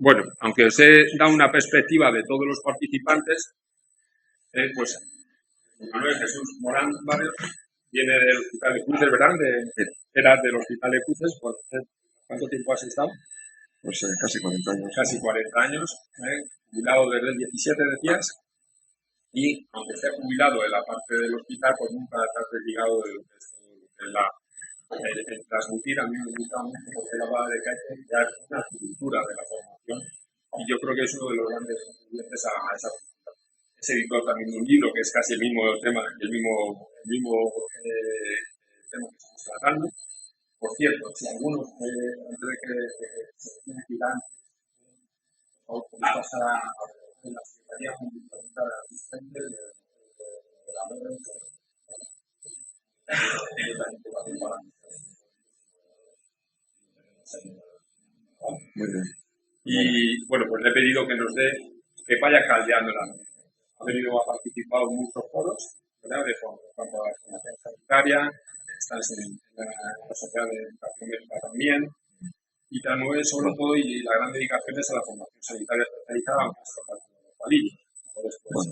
Bueno, aunque os he dado una perspectiva de todos los participantes, pues Manuel Jesús Morán Barrios viene del Hospital de Cruces, ¿verdad? Era del Hospital de Cruces. ¿Cuánto tiempo has estado? Pues casi 40 años. Casi 40 años, jubilado desde el 17, decías. Y aunque esté jubilado en la parte del hospital, pues nunca te has desligado el transmitir. A mí me gusta mucho porque hablaba de que hay que crear una cultura de la formación, y yo creo que es uno de los grandes contribuyentes a ese editor también de un libro que es casi el mismo tema, tema que estamos tratando. Por cierto, si algunos, antes de que se tiene que ir antes, por favor, pasar a la Secretaría Pública de Asistentes de la red. Muy bien. Y bueno, pues le he pedido que nos dé, que vaya caldeando la mente. Ha participado en muchos foros, ¿verdad? De cuanto a la formación sanitaria, estás en la Sociedad de Educación Médica también, y también sobre todo, y la gran dedicación es a la formación sanitaria especializada, aunque has tocado con palillos. Entonces, pues,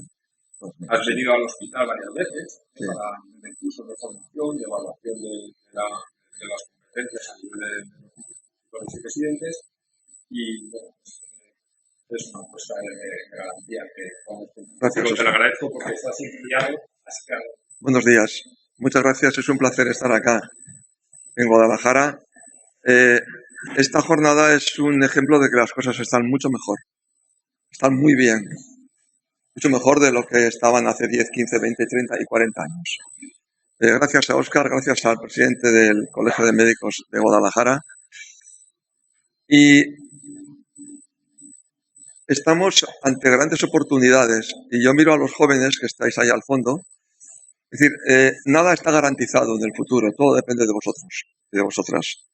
has venido al hospital varias veces para el curso de formación y evaluación de las competencias a nivel de los directores y presidentes, y bueno, es una muestra de garantía que te lo agradezco porque estás inspirado. Buenos días, muchas gracias, es un placer estar acá en Guadalajara. Esta jornada es un ejemplo de que las cosas están mucho mejor, están muy bien, mucho mejor de lo que estaban hace 10, 15, 20, 30 y 40 años. Gracias a Óscar, gracias al presidente del Colegio de Médicos de Guadalajara. Y estamos ante grandes oportunidades, y yo miro a los jóvenes que estáis ahí al fondo. Es decir, nada está garantizado en el futuro, todo depende de vosotros y de vosotras.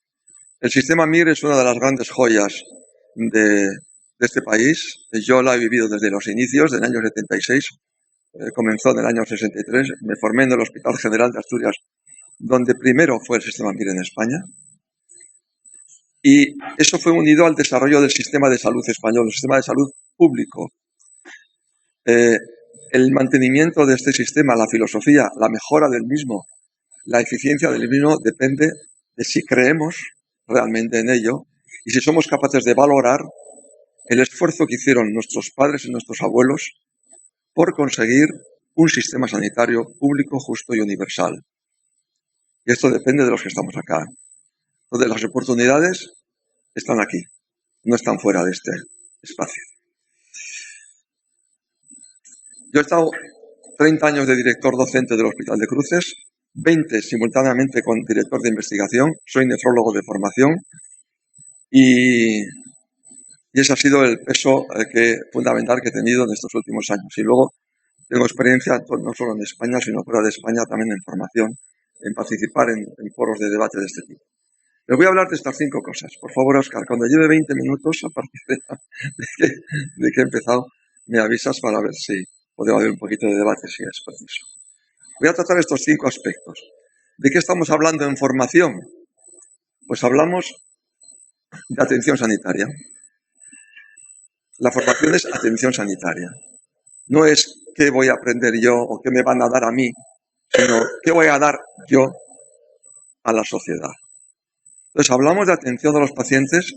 El sistema MIR es una de las grandes joyas de este país. Yo la he vivido desde los inicios, del año 76, comenzó en el año 63, me formé en el Hospital General de Asturias, donde primero fue el sistema MIR en España. Y eso fue unido al desarrollo del sistema de salud español, el sistema de salud público. El mantenimiento de este sistema, la filosofía, la mejora del mismo, la eficiencia del mismo depende de si creemos realmente en ello y si somos capaces de valorar el esfuerzo que hicieron nuestros padres y nuestros abuelos por conseguir un sistema sanitario público, justo y universal. Y esto depende de los que estamos acá. Entonces, las oportunidades están aquí, no están fuera de este espacio. Yo he estado 30 años de director docente del Hospital de Cruces, 20 simultáneamente con director de investigación, soy nefrólogo de formación y ese ha sido el peso fundamental que he tenido en estos últimos años. Y luego tengo experiencia no solo en España, sino fuera de España también en formación, en participar en foros de debate de este tipo. Les voy a hablar de estas 5 cosas. Por favor, Óscar, cuando lleve 20 minutos, a partir de que he empezado, me avisas para ver si podemos haber un poquito de debate, si es preciso. Voy a tratar estos 5 aspectos. ¿De qué estamos hablando en formación? Pues hablamos de atención sanitaria. La formación es atención sanitaria. No es qué voy a aprender yo o qué me van a dar a mí, sino qué voy a dar yo a la sociedad. Entonces hablamos de atención a los pacientes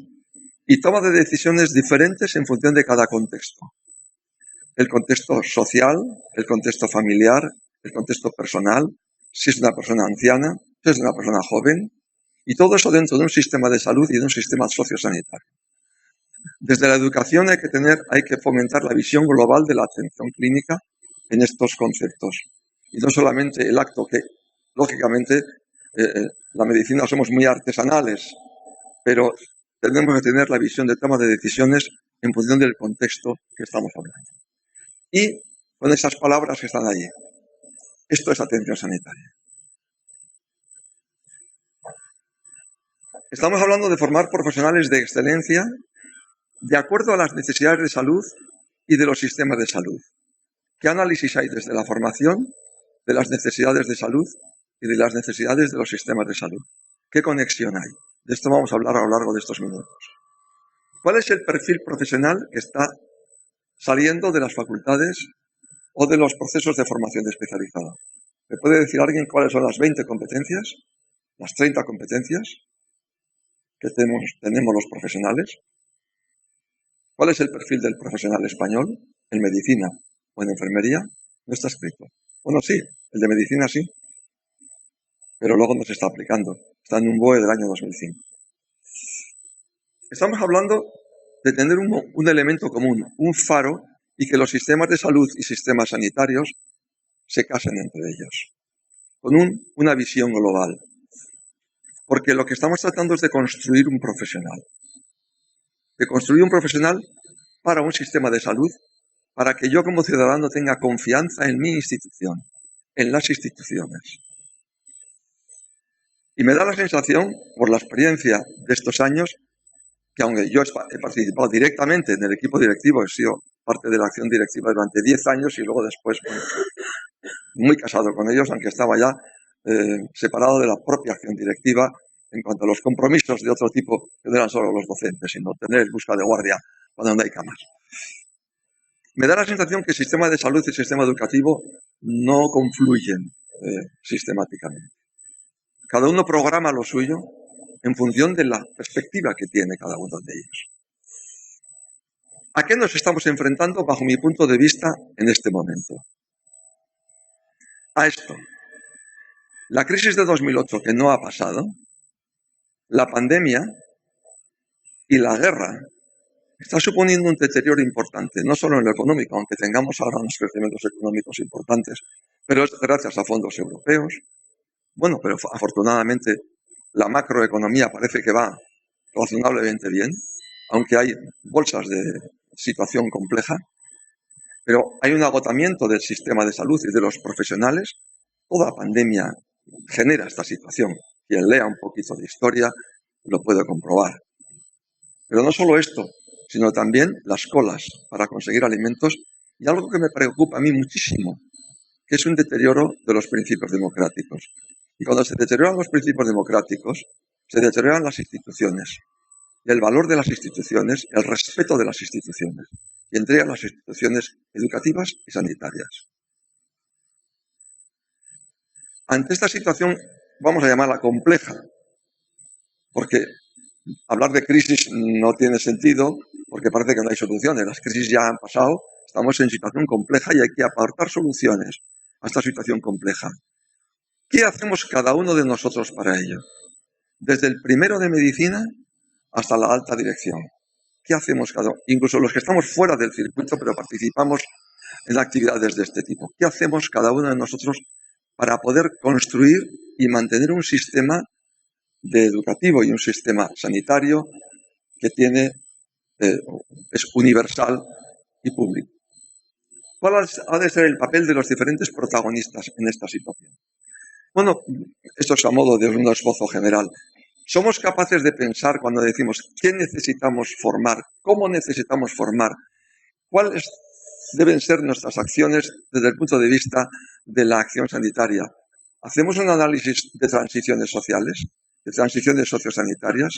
y toma de decisiones diferentes en función de cada contexto. El contexto social, el contexto familiar, el contexto personal, si es una persona anciana, si es una persona joven, y todo eso dentro de un sistema de salud y de un sistema sociosanitario. Desde la educación hay que fomentar la visión global de la atención clínica en estos conceptos. Y no solamente el acto que, lógicamente, la medicina somos muy artesanales, pero tenemos que tener la visión de toma de decisiones en función del contexto que estamos hablando. Y con esas palabras que están allí. Esto es atención sanitaria. Estamos hablando de formar profesionales de excelencia de acuerdo a las necesidades de salud y de los sistemas de salud. ¿Qué análisis hay desde la formación de las necesidades de salud y de las necesidades de los sistemas de salud? ¿Qué conexión hay? De esto vamos a hablar a lo largo de estos minutos. ¿Cuál es el perfil profesional que está saliendo de las facultades o de los procesos de formación especializada? ¿Me puede decir alguien cuáles son las 20 competencias, las 30 competencias que tenemos los profesionales? ¿Cuál es el perfil del profesional español en medicina o en enfermería? No está escrito. Bueno, sí, el de medicina sí, pero luego no se está aplicando. Está en un BOE del año 2005. Estamos hablando de tener un elemento común, un faro, y que los sistemas de salud y sistemas sanitarios se casen entre ellos, con una visión global. Porque lo que estamos tratando es de construir un profesional. De construir un profesional para un sistema de salud, para que yo como ciudadano tenga confianza en mi institución, en las instituciones. Y me da la sensación, por la experiencia de estos años, que aunque yo he participado directamente en el equipo directivo, he sido parte de la acción directiva durante 10 años y luego después, bueno, muy casado con ellos, aunque estaba ya separado de la propia acción directiva en cuanto a los compromisos de otro tipo, que no eran solo los docentes, sino tener busca de guardia cuando no hay camas. Me da la sensación que el sistema de salud y el sistema educativo no confluyen sistemáticamente. Cada uno programa lo suyo en función de la perspectiva que tiene cada uno de ellos. ¿A qué nos estamos enfrentando, bajo mi punto de vista, en este momento? A esto. La crisis de 2008, que no ha pasado, la pandemia y la guerra está suponiendo un deterioro importante, no solo en lo económico, aunque tengamos ahora unos crecimientos económicos importantes, pero es gracias a fondos europeos. Bueno, pero afortunadamente la macroeconomía parece que va razonablemente bien, aunque hay bolsas de situación compleja, pero hay un agotamiento del sistema de salud y de los profesionales. Toda pandemia genera esta situación. Quien lea un poquito de historia lo puede comprobar. Pero no solo esto, sino también las colas para conseguir alimentos y algo que me preocupa a mí muchísimo, que es un deterioro de los principios democráticos. Y cuando se deterioran los principios democráticos, se deterioran las instituciones. Y el valor de las instituciones, el respeto de las instituciones, y entre ellas las instituciones educativas y sanitarias. Ante esta situación, vamos a llamarla compleja, porque hablar de crisis no tiene sentido, porque parece que no hay soluciones. Las crisis ya han pasado, estamos en situación compleja y hay que aportar soluciones a esta situación compleja. ¿Qué hacemos cada uno de nosotros para ello? Desde el primero de medicina hasta la alta dirección. ¿Qué hacemos cada uno? Incluso los que estamos fuera del circuito, pero participamos en actividades de este tipo. ¿Qué hacemos cada uno de nosotros para poder construir y mantener un sistema educativo y un sistema sanitario que es universal y público? ¿Cuál ha de ser el papel de los diferentes protagonistas en esta situación? Bueno, esto es a modo de un esbozo general. ¿Somos capaces de pensar cuando decimos qué necesitamos formar, cómo necesitamos formar, cuáles deben ser nuestras acciones desde el punto de vista de la acción sanitaria? ¿Hacemos un análisis de transiciones sociales, de transiciones sociosanitarias?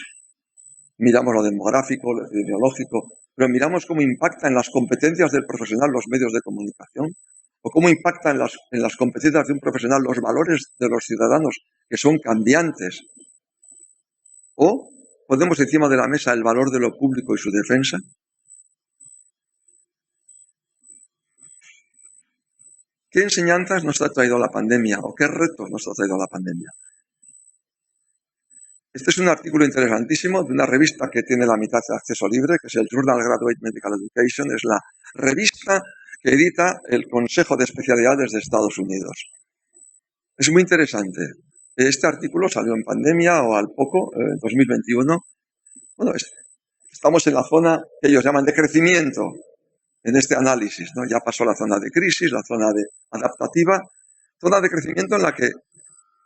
Miramos lo demográfico, lo epidemiológico, pero miramos cómo impacta en las competencias del profesional los medios de comunicación, o cómo impacta en las competencias de un profesional los valores de los ciudadanos, que son cambiantes. ¿O ponemos encima de la mesa el valor de lo público y su defensa? ¿Qué enseñanzas nos ha traído la pandemia o qué retos nos ha traído la pandemia? Este es un artículo interesantísimo de una revista que tiene la mitad de acceso libre, que es el Journal Graduate Medical Education. Es la revista que edita el Consejo de Especialidades de Estados Unidos. Es muy interesante. Este artículo salió en pandemia o al poco, en 2021. Bueno, estamos en la zona que ellos llaman de crecimiento en este análisis, ¿no? Ya pasó la zona de crisis, la zona de adaptativa, zona de crecimiento en la que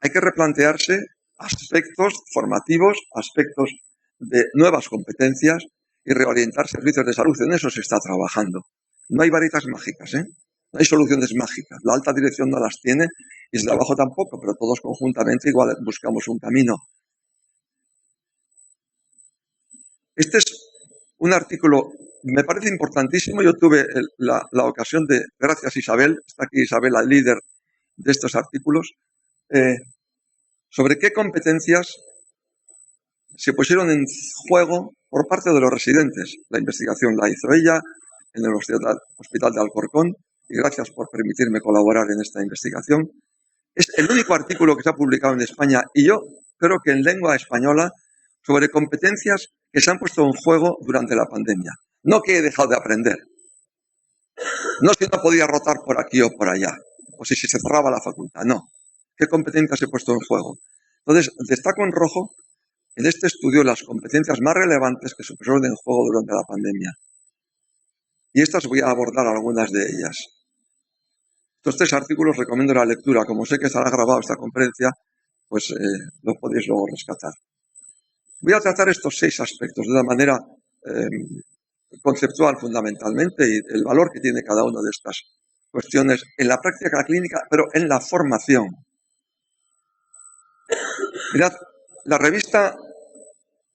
hay que replantearse aspectos formativos, aspectos de nuevas competencias y reorientar servicios de salud. En eso se está trabajando. No hay varitas mágicas, no hay soluciones mágicas. La alta dirección no las tiene y el trabajo tampoco, pero todos conjuntamente igual buscamos un camino. Este es un artículo, me parece importantísimo. Yo tuve la ocasión de, gracias Isabel, está aquí Isabel, la líder de estos artículos, sobre qué competencias se pusieron en juego por parte de los residentes. La investigación la hizo ella en el Hospital de Alcorcón, y gracias por permitirme colaborar en esta investigación. Es el único artículo que se ha publicado en España, y yo creo que en lengua española, sobre competencias que se han puesto en juego durante la pandemia. No que he dejado de aprender, no si no podía rotar por aquí o por allá, o si se cerraba la facultad, no. ¿Qué competencias he puesto en juego? Entonces, destaco en rojo en este estudio las competencias más relevantes que se pusieron en juego durante la pandemia. Y estas voy a abordar algunas de ellas. Estos 3 artículos recomiendo la lectura. Como sé que estará grabado esta conferencia, pues lo podéis luego rescatar. Voy a tratar estos 6 aspectos de una manera conceptual fundamentalmente, y el valor que tiene cada una de estas cuestiones en la práctica clínica, pero en la formación. Mirad, la revista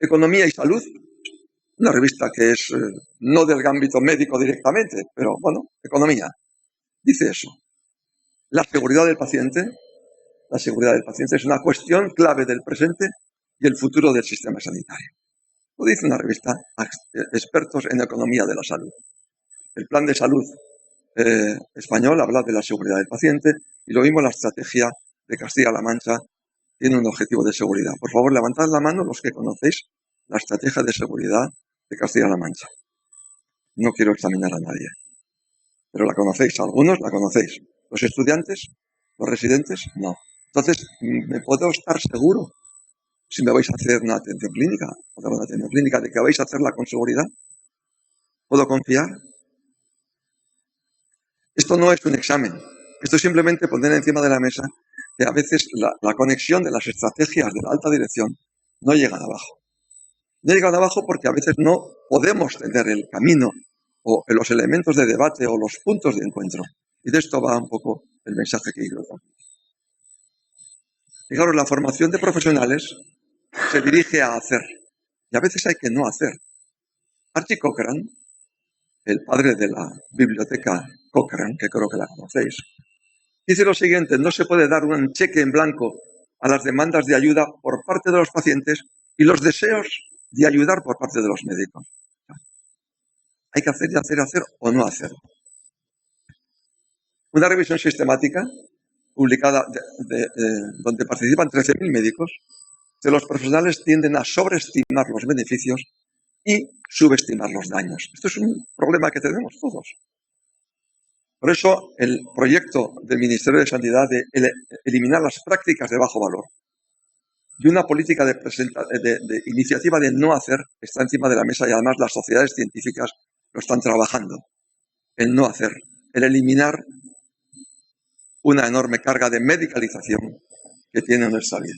Economía y Salud, una revista que es no del ámbito médico directamente, pero bueno, economía, dice eso. La seguridad del paciente es una cuestión clave del presente y el futuro del sistema sanitario. Lo dice una revista, expertos en economía de la salud. El plan de salud español habla de la seguridad del paciente, y lo mismo la estrategia de Castilla-La Mancha tiene un objetivo de seguridad. Por favor, levantad la mano los que conocéis la estrategia de seguridad de Castilla-La Mancha. No quiero examinar a nadie, pero la conocéis, algunos la conocéis. Los estudiantes, los residentes, no. Entonces, ¿me puedo estar seguro si me vais a hacer una atención clínica, de que vais a hacerla con seguridad? ¿Puedo confiar? Esto no es un examen. Esto es simplemente poner encima de la mesa que a veces la conexión de las estrategias de la alta dirección no llegan abajo. No llegan abajo porque a veces no podemos tener el camino o los elementos de debate o los puntos de encuentro. Y de esto va un poco el mensaje que quiero dar. Fijaros, la formación de profesionales se dirige a hacer, y a veces hay que no hacer. Archie Cochrane, el padre de la biblioteca Cochrane, que creo que la conocéis, dice lo siguiente: no se puede dar un cheque en blanco a las demandas de ayuda por parte de los pacientes y los deseos de ayudar por parte de los médicos. Hay que hacer y hacer o no hacer. Una revisión sistemática publicada donde participan 13.000 médicos, que los profesionales tienden a sobreestimar los beneficios y subestimar los daños. Esto es un problema que tenemos todos. Por eso el proyecto del Ministerio de Sanidad de eliminar las prácticas de bajo valor y una política de iniciativa de no hacer está encima de la mesa, y además las sociedades científicas lo están trabajando. El no hacer, el eliminar una enorme carga de medicalización que tiene nuestra vida.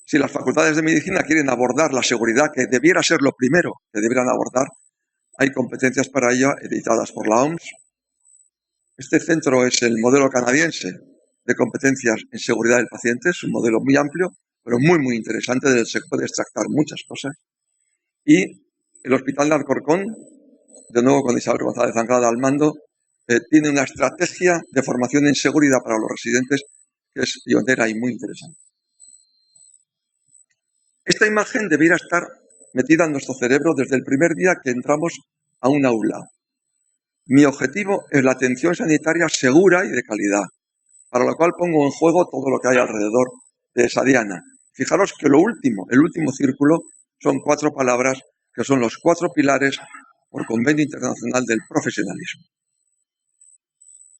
Si las facultades de medicina quieren abordar la seguridad, que debiera ser lo primero que debieran abordar, hay competencias para ello editadas por la OMS. Este centro es el modelo canadiense de competencias en seguridad del paciente. Es un modelo muy amplio, pero muy interesante, del que se puede extractar muchas cosas. Y el Hospital de Alcorcón, de nuevo con Isabel González Anglada al mando, tiene una estrategia de formación en seguridad para los residentes que es pionera y muy interesante. Esta imagen debiera estar metida en nuestro cerebro desde el primer día que entramos a un aula. Mi objetivo es la atención sanitaria segura y de calidad, para lo cual pongo en juego todo lo que hay alrededor de esa diana. Fijaros que el último círculo, son 4 palabras que son los 4 pilares por Convenio Internacional del Profesionalismo.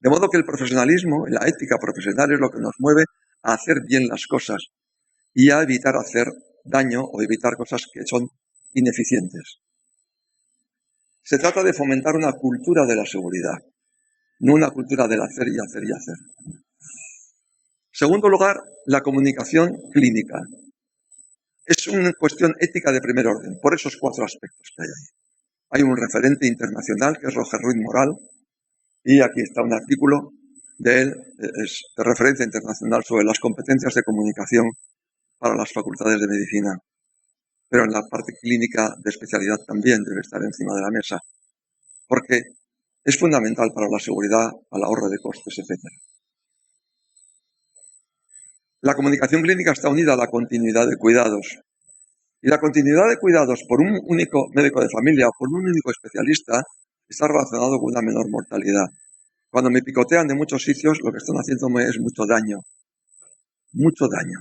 De modo que el profesionalismo, la ética profesional, es lo que nos mueve a hacer bien las cosas y a evitar hacer daño o evitar cosas que son ineficientes. Se trata de fomentar una cultura de la seguridad, no una cultura del hacer y hacer y hacer. Segundo lugar, la comunicación clínica. Es una cuestión ética de primer orden, por esos 4 aspectos que hay ahí. Hay un referente internacional que es Roger Ruiz Moral, y aquí está un artículo de él, es de referencia internacional sobre las competencias de comunicación para las facultades de medicina. pero en la parte clínica de especialidad también debe estar encima de la mesa, porque es fundamental para la seguridad, al ahorro de costes, etc. La comunicación clínica está unida a la continuidad de cuidados. Y la continuidad de cuidados por un único médico de familia o por un único especialista está relacionado con una menor mortalidad. Cuando me picotean de muchos sitios, lo que están haciéndome es mucho daño. Mucho daño.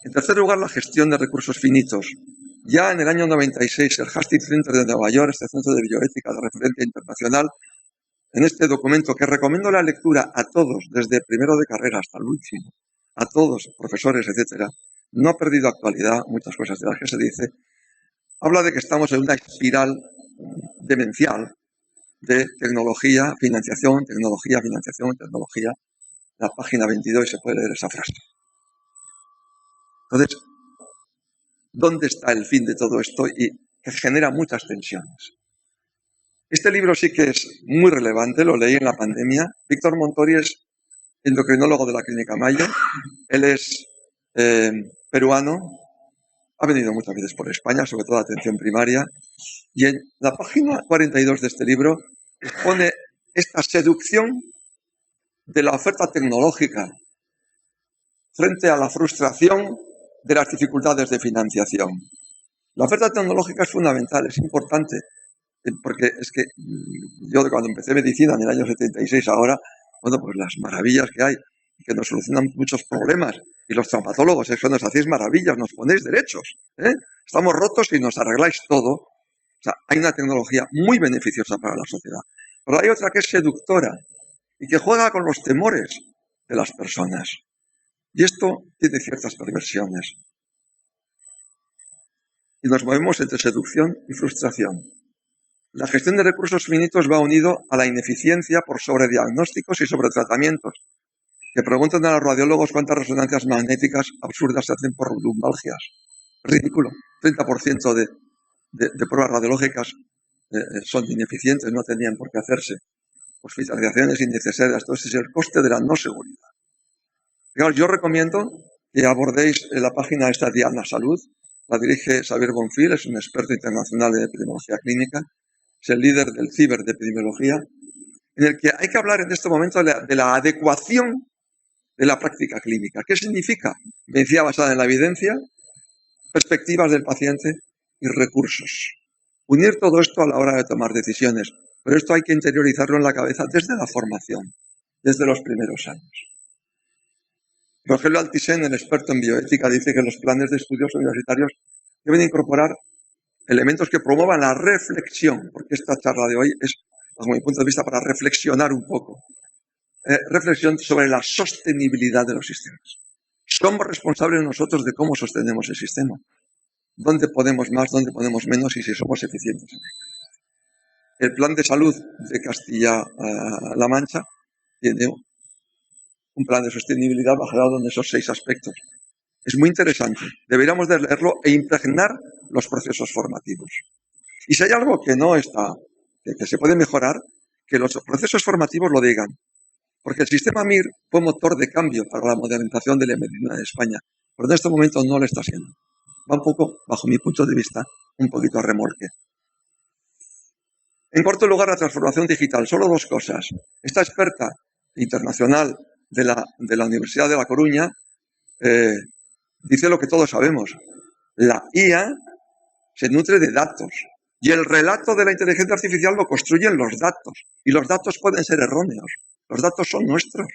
En tercer lugar, la gestión de recursos finitos. Ya en el año 96, el Hastings Center de Nueva York, este centro de bioética de referencia internacional, en este documento que recomiendo la lectura a todos, desde el primero de carrera hasta el último, a todos, profesores, etcétera, no ha perdido actualidad, muchas cosas de las que se dice, habla de que estamos en una espiral demencial de tecnología, financiación, tecnología, financiación, tecnología. La página 22 se puede leer esa frase. Entonces, ¿dónde está el fin de todo esto? Y que genera muchas tensiones. Este libro sí que es muy relevante, lo leí en la pandemia. Víctor Montori es endocrinólogo de la Clínica Mayo. Él es peruano, ha venido muchas veces por España, sobre todo atención primaria. Y en la página 42 de este libro expone esta seducción de la oferta tecnológica frente a la frustración de las dificultades de financiación. La oferta tecnológica es fundamental, es importante, porque es que yo cuando empecé medicina en el año 76 ahora, bueno, pues las maravillas que hay, que nos solucionan muchos problemas, y los traumatólogos, eso nos hacéis maravillas, nos ponéis derechos, estamos rotos y nos arregláis todo. O sea, hay una tecnología muy beneficiosa para la sociedad, pero hay otra que es seductora y que juega con los temores de las personas. Y esto tiene ciertas perversiones. Y nos movemos entre seducción y frustración. La gestión de recursos finitos va unido a la ineficiencia por sobrediagnósticos y sobretratamientos. Que preguntan a los radiólogos cuántas resonancias magnéticas absurdas se hacen por lumbalgias. Ridículo. 30% de pruebas radiológicas son ineficientes, no tenían por qué hacerse. Hospitalizaciones innecesarias, todo ese es el coste de la no seguridad. Fijaos, yo recomiendo que abordéis la página esta Diana Salud, la dirige Xavier Bonfil, es un experto internacional en epidemiología clínica, es el líder del ciber de epidemiología, en el que hay que hablar en este momento de la adecuación de la práctica clínica. ¿Qué significa? Medicina basada en la evidencia, perspectivas del paciente y recursos. Unir todo esto a la hora de tomar decisiones, pero esto hay que interiorizarlo en la cabeza desde la formación, desde los primeros años. Rogelio Altisén, el experto en bioética, dice que los planes de estudios universitarios deben incorporar elementos que promuevan la reflexión, porque esta charla de hoy es, bajo mi punto de vista, para reflexionar un poco. Reflexión sobre la sostenibilidad de los sistemas. Somos responsables nosotros de cómo sostenemos el sistema. Dónde podemos más, dónde podemos menos y si somos eficientes en ello. El plan de salud de Castilla-La Mancha tiene un plan de sostenibilidad basado en esos 6 aspectos. Es muy interesante. Deberíamos de leerlo e impregnar los procesos formativos. Y si hay algo que no está, que se puede mejorar, que los procesos formativos lo digan. Porque el sistema MIR fue motor de cambio para la modernización de la medicina de España, pero en este momento no lo está haciendo. Va un poco, bajo mi punto de vista, un poquito a remolque. En cuarto lugar, la transformación digital. Solo 2 cosas. Esta experta internacional de la Universidad de La Coruña dice lo que todos sabemos. La IA se nutre de datos y el relato de la inteligencia artificial lo construyen los datos y los datos pueden ser erróneos. Los datos son nuestros.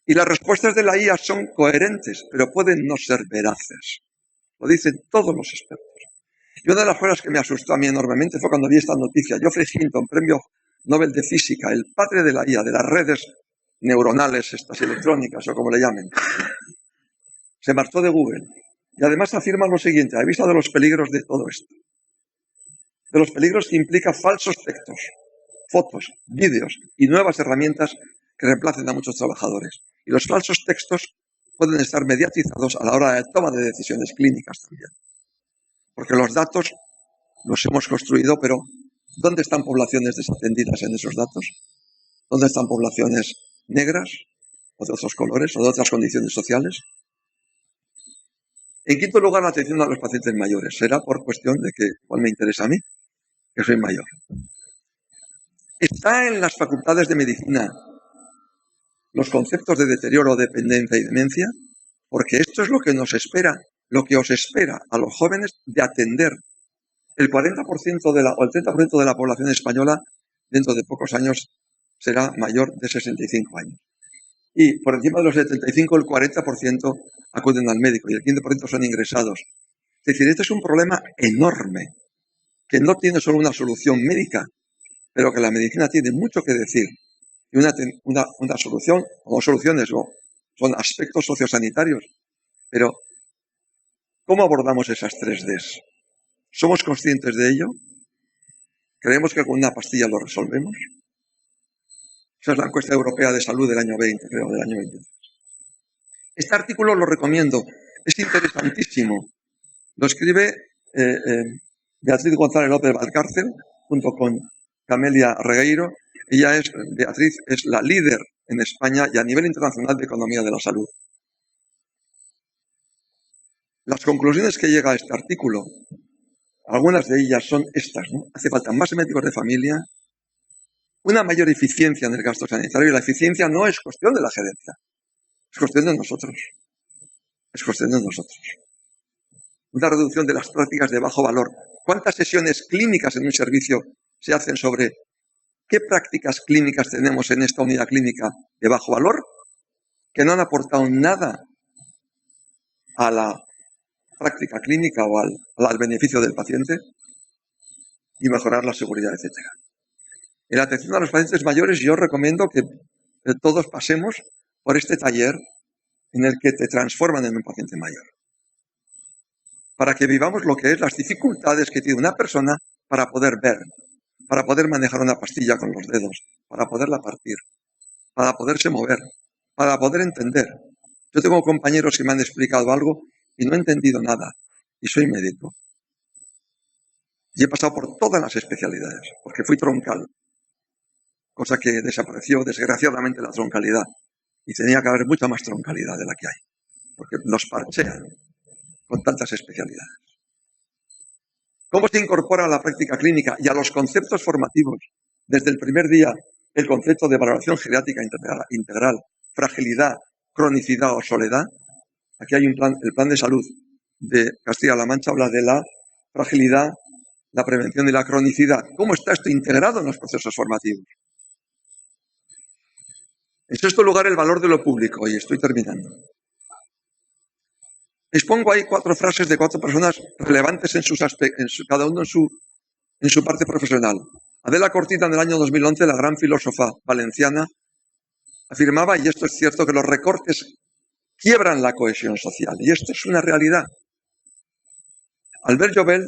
Y las respuestas de la IA son coherentes, pero pueden no ser veraces. Lo dicen todos los expertos. Y una de las cosas que me asustó a mí enormemente fue cuando vi esta noticia. Geoffrey Hinton, premio Nobel de Física, el padre de la IA, de las redes neuronales, estas electrónicas o como le llamen, se marchó de Google. Y además afirma lo siguiente, a vista de los peligros de todo esto. De los peligros que implica falsos textos, fotos, vídeos y nuevas herramientas que reemplacen a muchos trabajadores. Y los falsos textos pueden estar mediatizados a la hora de toma de decisiones clínicas también. Porque los datos los hemos construido, pero ¿dónde están poblaciones desatendidas en esos datos? ¿Dónde están poblaciones negras o de otros colores o de otras condiciones sociales? En quinto lugar, la atención a los pacientes mayores. Será por cuestión de que, igual me interesa a mí, que soy mayor. Está en las facultades de medicina los conceptos de deterioro, dependencia y demencia, porque esto es lo que nos espera, lo que os espera a los jóvenes de atender. El 40% o el 30% de la población española dentro de pocos años será mayor de 65 años. Y por encima de los 75, el 40% acuden al médico y el 15% son ingresados. Es decir, este es un problema enorme, que no tiene solo una solución médica, pero que la medicina tiene mucho que decir. Y una solución, o dos soluciones, son aspectos sociosanitarios. Pero, ¿cómo abordamos esas 3Ds? ¿Somos conscientes de ello? ¿Creemos que con una pastilla lo resolvemos? Esa es la encuesta europea de salud del año 20, creo, del año 23. Este artículo lo recomiendo, es interesantísimo. Lo escribe Beatriz González López Valcárcel, junto con Camelia Regueiro. Beatriz es la líder en España y a nivel internacional de economía de la salud. Las conclusiones que llega a este artículo, algunas de ellas son estas, ¿no? Hace falta más médicos de familia, una mayor eficiencia en el gasto sanitario, y la eficiencia no es cuestión de la gerencia, es cuestión de nosotros. Es cuestión de nosotros. Una reducción de las prácticas de bajo valor. ¿Cuántas sesiones clínicas en un servicio se hacen sobre qué prácticas clínicas tenemos en esta unidad clínica de bajo valor que no han aportado nada a la práctica clínica o al beneficio del paciente? Y mejorar la seguridad, etcétera. En la atención a los pacientes mayores, yo recomiendo que todos pasemos por este taller en el que te transforman en un paciente mayor, para que vivamos lo que es las dificultades que tiene una persona para poder ver, para poder manejar una pastilla con los dedos, para poderla partir, para poderse mover, para poder entender. Yo tengo compañeros que me han explicado algo y no he entendido nada, y soy médico. Y he pasado por todas las especialidades, porque fui troncal, cosa que desapareció desgraciadamente la troncalidad, y tenía que haber mucha más troncalidad de la que hay, porque nos parchean con tantas especialidades. ¿Cómo se incorpora a la práctica clínica y a los conceptos formativos desde el primer día el concepto de valoración geriátrica integral, fragilidad, cronicidad o soledad? Aquí hay un plan, el plan de salud de Castilla-La Mancha habla de la fragilidad, la prevención y la cronicidad. ¿Cómo está esto integrado en los procesos formativos? En sexto lugar, el valor de lo público, y estoy terminando. Expongo ahí 4 frases de 4 personas relevantes cada uno en su parte profesional. Adela Cortina, en el año 2011, la gran filósofa valenciana, afirmaba, y esto es cierto, que los recortes quiebran la cohesión social, y esto es una realidad. Albert Jobel,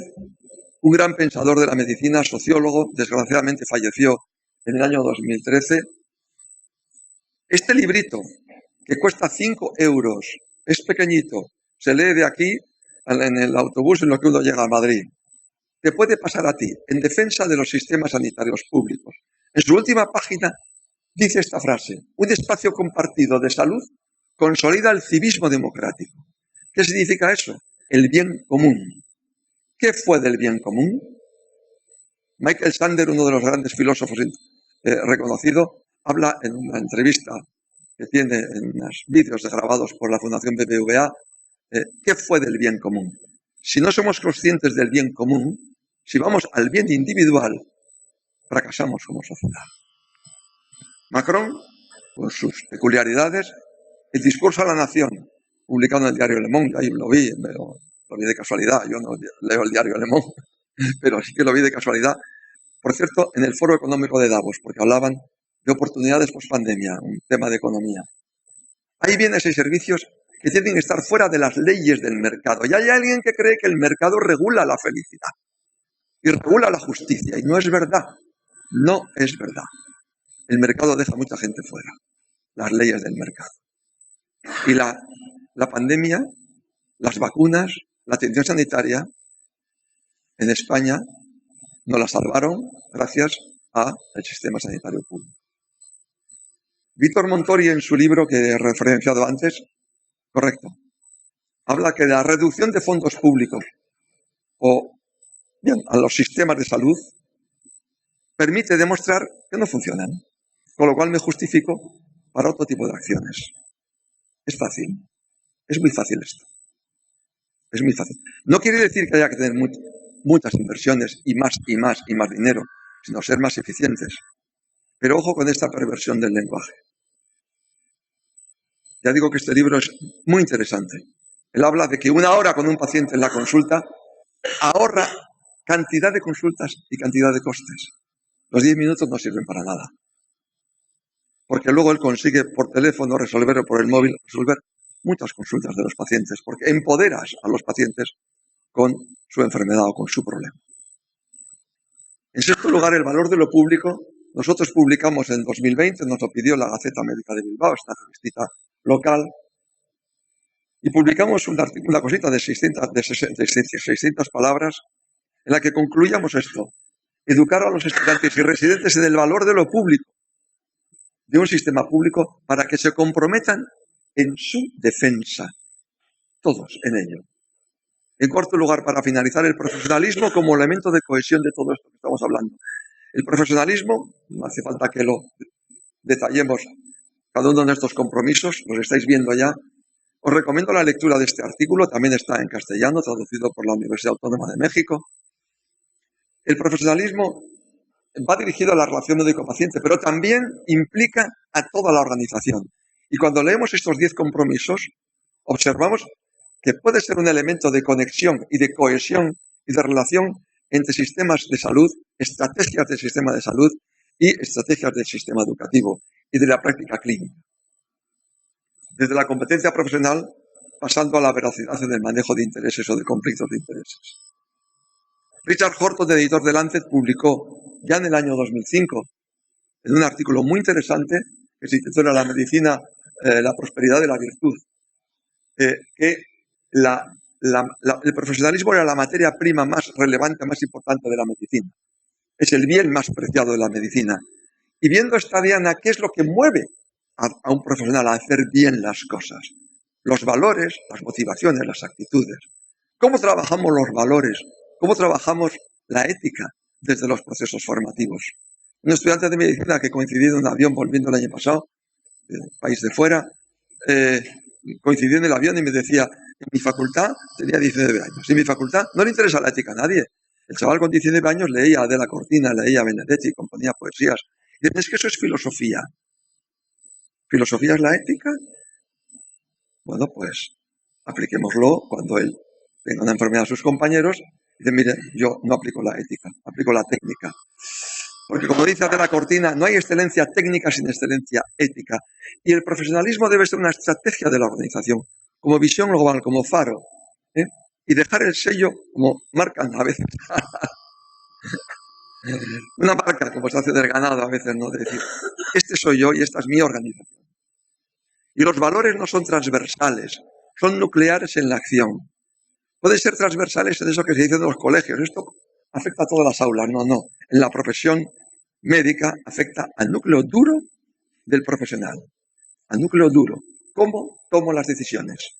un gran pensador de la medicina, sociólogo, desgraciadamente falleció en el año 2013. Este librito, que cuesta 5 euros, es pequeñito, se lee de aquí en el autobús en lo que uno llega a Madrid. Te puede pasar a ti, en defensa de los sistemas sanitarios públicos. En su última página dice esta frase: un espacio compartido de salud consolida el civismo democrático. ¿Qué significa eso? El bien común. ¿Qué fue del bien común? Michael Sandel, uno de los grandes filósofos reconocido, habla en una entrevista que tiene en unos vídeos grabados por la Fundación BBVA. ¿Qué fue del bien común? Si no somos conscientes del bien común, si vamos al bien individual, fracasamos como sociedad. Macron, con sus peculiaridades, el discurso a la nación, publicado en el diario Le Monde, ahí lo vi de casualidad, yo no leo el diario Le Monde, pero sí que lo vi de casualidad. Por cierto, en el Foro Económico de Davos, porque hablaban de oportunidades post-pandemia, un tema de economía. Hay bienes y servicios que tienen que estar fuera de las leyes del mercado. Y hay alguien que cree que el mercado regula la felicidad y regula la justicia. Y no es verdad. No es verdad. El mercado deja a mucha gente fuera. Las leyes del mercado. Y la pandemia, las vacunas, la atención sanitaria en España nos la salvaron gracias al sistema sanitario público. Víctor Montori, en su libro que he referenciado antes, correcto, habla que la reducción de fondos públicos a los sistemas de salud permite demostrar que no funcionan, con lo cual me justifico para otro tipo de acciones. Es fácil, es muy fácil esto, es muy fácil. No quiere decir que haya que tener muchas inversiones y más dinero, sino ser más eficientes. Pero ojo con esta perversión del lenguaje. Ya digo que este libro es muy interesante. Él habla de que 1 hora con un paciente en la consulta ahorra cantidad de consultas y cantidad de costes. Los 10 minutos no sirven para nada. Porque luego él consigue por teléfono resolver o por el móvil resolver muchas consultas de los pacientes, porque empoderas a los pacientes con su enfermedad o con su problema. En sexto lugar, el valor de lo público. Nosotros publicamos en 2020, nos lo pidió la Gaceta Médica de Bilbao, esta revistita local, y publicamos una cosita de 600 palabras en la que concluíamos esto: educar a los estudiantes y residentes en el valor de lo público, de un sistema público, para que se comprometan en su defensa, todos en ello. En cuarto lugar, para finalizar, el profesionalismo como elemento de cohesión de todo esto que estamos hablando. El profesionalismo, no hace falta que lo detallemos cada uno de estos compromisos, los estáis viendo ya. Os recomiendo la lectura de este artículo, también está en castellano, traducido por la Universidad Autónoma de México. El profesionalismo va dirigido a la relación médico-paciente, pero también implica a toda la organización. Y cuando leemos estos 10 compromisos, observamos que puede ser un elemento de conexión y de cohesión y de relación entre sistemas de salud, estrategias del sistema de salud y estrategias del sistema educativo y de la práctica clínica. Desde la competencia profesional, pasando a la veracidad en el manejo de intereses o de conflictos de intereses. Richard Horton, editor de Lancet, publicó ya en el año 2005, en un artículo muy interesante que se titula La medicina, la prosperidad de la virtud, que el profesionalismo era la materia prima más relevante, más importante de la medicina. Es el bien más preciado de la medicina. Y viendo esta diana, ¿qué es lo que mueve a un profesional a hacer bien las cosas? Los valores, las motivaciones, las actitudes. ¿Cómo trabajamos los valores? ¿Cómo trabajamos la ética desde los procesos formativos? Un estudiante de medicina que coincidió en un avión volviendo el año pasado, del país de fuera, coincidió en el avión y me decía: en mi facultad tenía 19 años. En mi facultad no le interesa la ética a nadie. El chaval con 19 años leía Adela Cortina, leía Benedetti, componía poesías. Y es que eso es filosofía. ¿Filosofía es la ética? Bueno, pues apliquémoslo cuando él tenga una enfermedad a sus compañeros y dice: mire, yo no aplico la ética, aplico la técnica. Porque como dice Adela Cortina, no hay excelencia técnica sin excelencia ética. Y el profesionalismo debe ser una estrategia de la organización, como visión global, como faro. Y dejar el sello, como marcan a veces. Una marca, como se hace del ganado a veces, ¿no? De decir, este soy yo y esta es mi organización. Y los valores no son transversales, son nucleares en la acción. Pueden ser transversales en eso que se dice en los colegios. Esto afecta a todas las aulas. No. En la profesión médica afecta al núcleo duro del profesional. Al núcleo duro. ¿Cómo tomo las decisiones?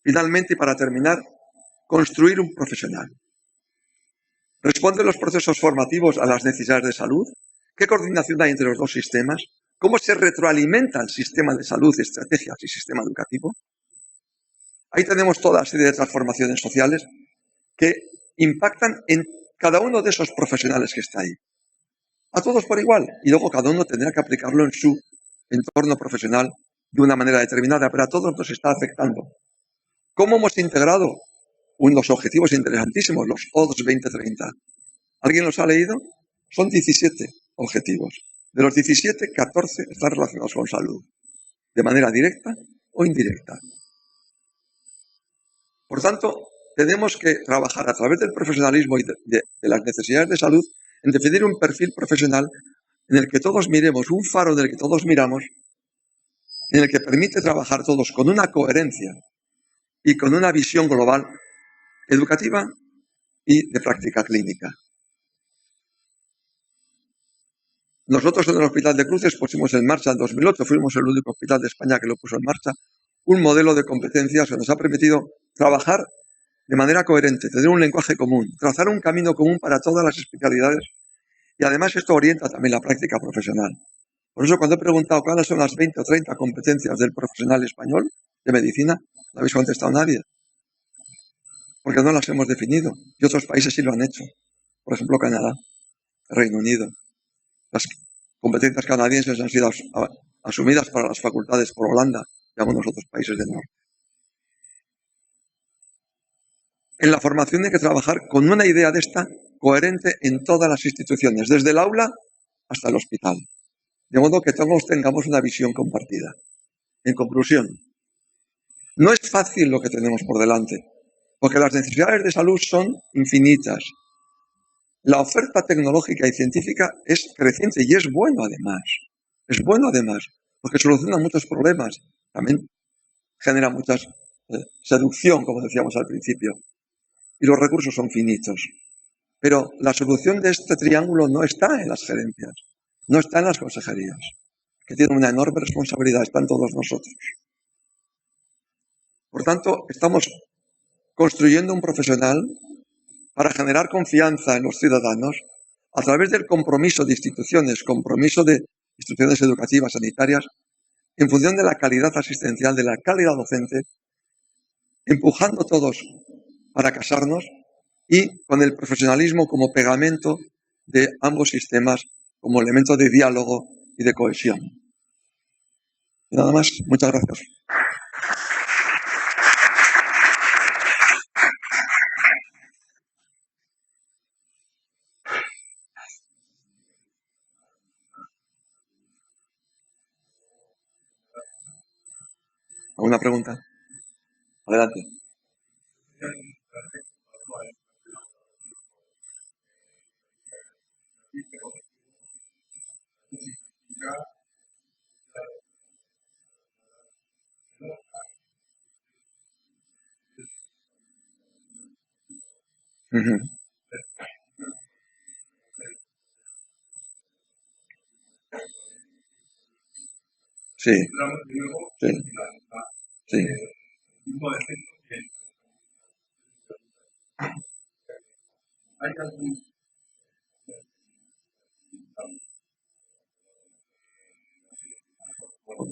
Finalmente, y para terminar, construir un profesional. ¿Responden los procesos formativos a las necesidades de salud? ¿Qué coordinación hay entre los dos sistemas? ¿Cómo se retroalimenta el sistema de salud, estrategias y sistema educativo? Ahí tenemos toda la serie de transformaciones sociales que impactan en cada uno de esos profesionales que está ahí. A todos por igual. Y luego cada uno tendrá que aplicarlo en su entorno profesional de una manera determinada, pero a todos nos está afectando. ¿Cómo hemos integrado unos objetivos interesantísimos, los ODS 2030? ¿Alguien los ha leído? Son 17 objetivos. De los 17, 14 están relacionados con salud, de manera directa o indirecta. Por tanto, tenemos que trabajar a través del profesionalismo y de las necesidades de salud en definir un perfil profesional en el que todos miremos, un faro en el que todos miramos, en el que permite trabajar todos con una coherencia y con una visión global, educativa y de práctica clínica. Nosotros en el Hospital de Cruces pusimos en marcha en 2008, fuimos el único hospital de España que lo puso en marcha, un modelo de competencias que nos ha permitido trabajar de manera coherente, tener un lenguaje común, trazar un camino común para todas las especialidades y además esto orienta también la práctica profesional. Por eso cuando he preguntado cuáles son las 20 o 30 competencias del profesional español de medicina, no habéis contestado nadie, porque no las hemos definido y otros países sí lo han hecho. Por ejemplo, Canadá, Reino Unido. Las competencias canadienses han sido asumidas para las facultades por Holanda y algunos otros países del norte. En la formación hay que trabajar con una idea de esta coherente en todas las instituciones, desde el aula hasta el hospital, de modo que todos tengamos una visión compartida. En conclusión, no es fácil lo que tenemos por delante, porque las necesidades de salud son infinitas. La oferta tecnológica y científica es creciente y es bueno además. Es bueno además, porque soluciona muchos problemas. También genera mucha seducción, como decíamos al principio. Y los recursos son finitos. Pero la solución de este triángulo no está en las gerencias, no está en las consejerías, que tienen una enorme responsabilidad, están todos nosotros. Por tanto, estamos construyendo un profesional para generar confianza en los ciudadanos a través del compromiso de instituciones, compromiso de instituciones educativas, sanitarias, en función de la calidad asistencial, de la calidad docente, empujando todos para casarnos y con el profesionalismo como pegamento de ambos sistemas, como elemento de diálogo y de cohesión. Y nada más, muchas gracias. ¿Alguna pregunta? Adelante. Uh-huh. Sí. Sí. Sí.